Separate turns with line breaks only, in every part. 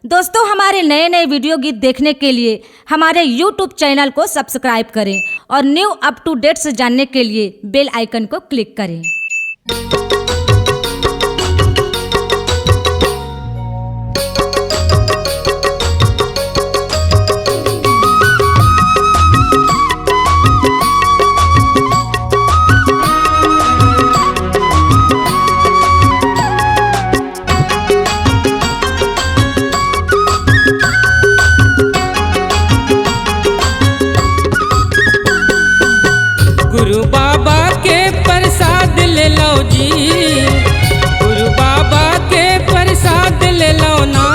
दोस्तों, हमारे नए नए वीडियो गीत देखने के लिए हमारे YouTube चैनल को सब्सक्राइब करें और न्यू अप टू डेट्स जानने के लिए बेल आइकन को क्लिक करें।
गुरु बाबा के प्रसाद ले लो जी, गुरु बाबा के प्रसाद ले लो ना,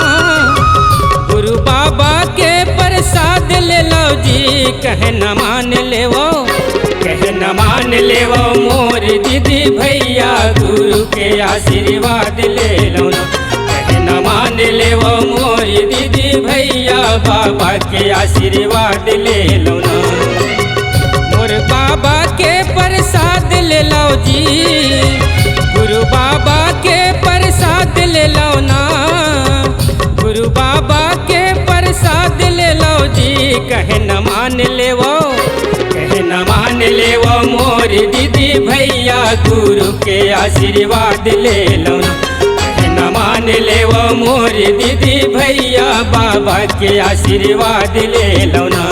गुरु बाबा के प्रसाद ले लो जी। कहे न मान ले वो, कहे न मान ले वो मोर दीदी भैया, गुरु के आशीर्वाद ले लो ना। कहे न मान ले वो मोर दीदी भैया, बाबा के आशीर्वाद ले लो ना। मोर बाबा के प्रसाद ले लो जी, गुरु बाबा के प्रसाद ले लो ना, गुरु बाबा के प्रसाद ले लो जी। कहे न मान ले वो, कहे न मान ले वो मोर दीदी भैया, गुरु के आशीर्वाद ले लो ना। कहे न मान ले वो मोर दीदी भैया, बाबा के आशीर्वाद ले लो ना।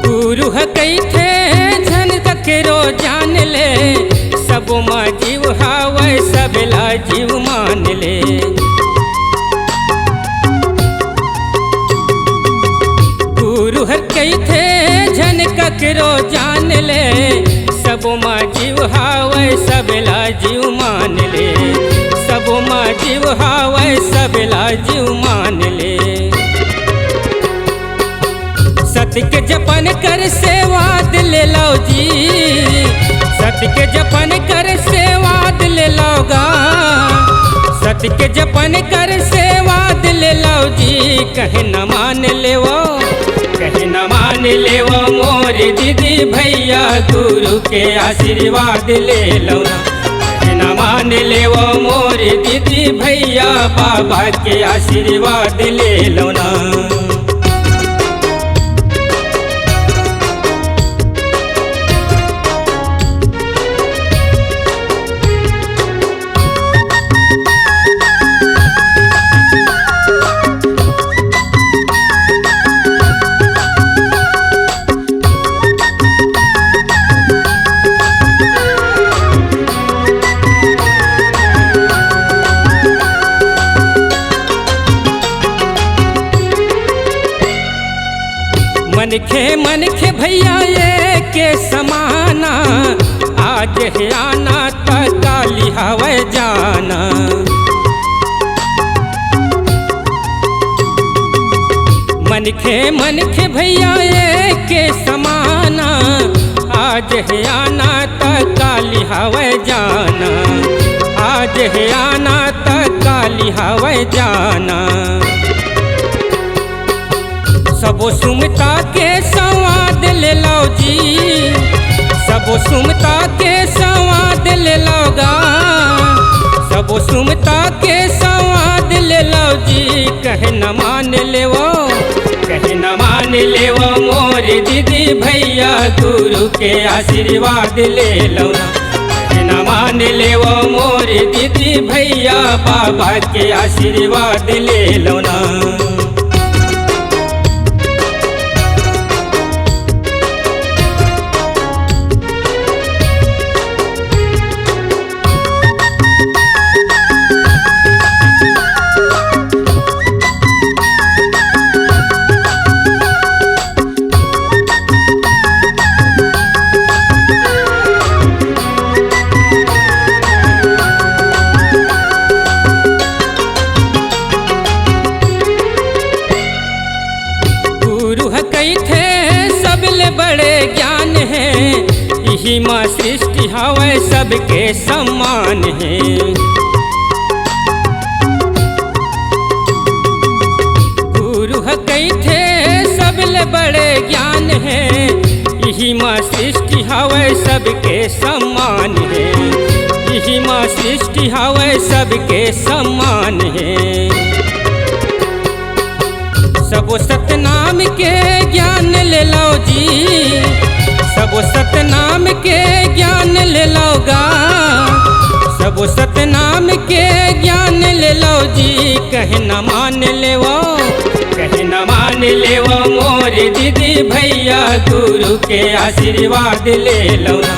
गुरु कैथे झन तकरो जान ले, सब माँ जीव हावै सबला जीव मान ले। गुरु कैथे झन ककरो जान ले, सब माँ जीव हावै सबला जीव मान ले, सब माँ जीव हावै सबला जीव मान ले। सत्य के जपन कर सेवाद ले लो जी, सत्य के जपन कर सेवाद ले लोगा, सत्य के जपन कर सेवाद ले लो जी। कहे न मान ले वो, कहे न मान ले वो मोर दीदी भैया, गुरु के आशीर्वाद ले लो ना। कहे न मान ले वो मोर दीदी भैया, बाबा के आशीर्वाद ले लो ना। मन खे भैया ये के समाना, आज है आना त काली हवै जाना। मन खे भैया ये के समाना, आज है आना त काली हवै जाना, आज है आना त काली हवै जाना। सबो सुमता के संवाद ले लो जी, सबो सुमता के संवाद ले लोगा, सबो सुमता के संवाद ले लो जी। कहे न मान ले वो, कहे न मान ले वो मोर दीदी भैया, गुरु के आशीर्वाद ले लो ना। कहे न मान ले वो मोर दीदी भैया, बाबा के आशीर्वाद ले लो ना। यही माँ सृष्टि हवे सबके समान है। गुरु कई थे सबले बड़े ज्ञान है, यही माँ सृष्टि हवे सबके समान है। यही माँ सृष्टि हवे सबके समान है। सबो सतनाम के ज्ञान ले लो जी, सबो सतनाम के ज्ञान ले लोगा, सबो सतनाम के ज्ञान ले लो जी। कहे न मान ले वो, कहे न मान ले वो मोर दीदी भैया, गुरु के आशीर्वाद ले लो ना।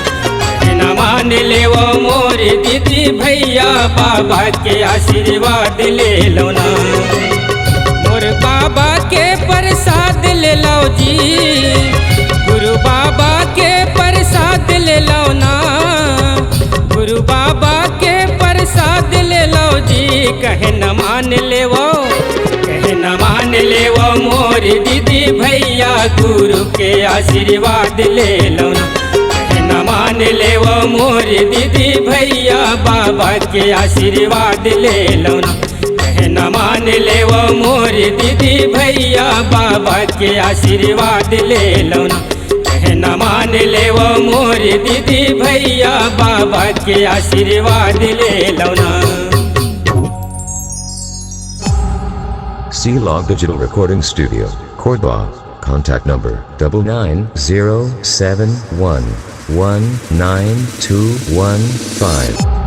कहे न मान ले वो मोर दीदी भैया, बाबा के आशीर्वाद ले लो ना। मोर बाबा के प्रसाद ले लो जी, गुरु बाबा के प्रसाद ले लो ना। गुरु बाबा के प्रसाद ले लो जी। कहे न मान ले वो, कहे न मान ले वो मोर दीदी भैया, गुरु के आशीर्वाद ले लो ना। कहे न मान ले वो मोर दीदी भैया, बाबा के आशीर्वाद ले लो ना। कहे न मान ले वो मोर दीदी भैया, बाबा के आशीर्वाद ले लो ना। कहे न मान ले वो मोर दीदी भैया, बाबा के आशीर्वाद ले लो ना।
C-Log Digital Recording Studio, Cordoba. Contact number 9907119215.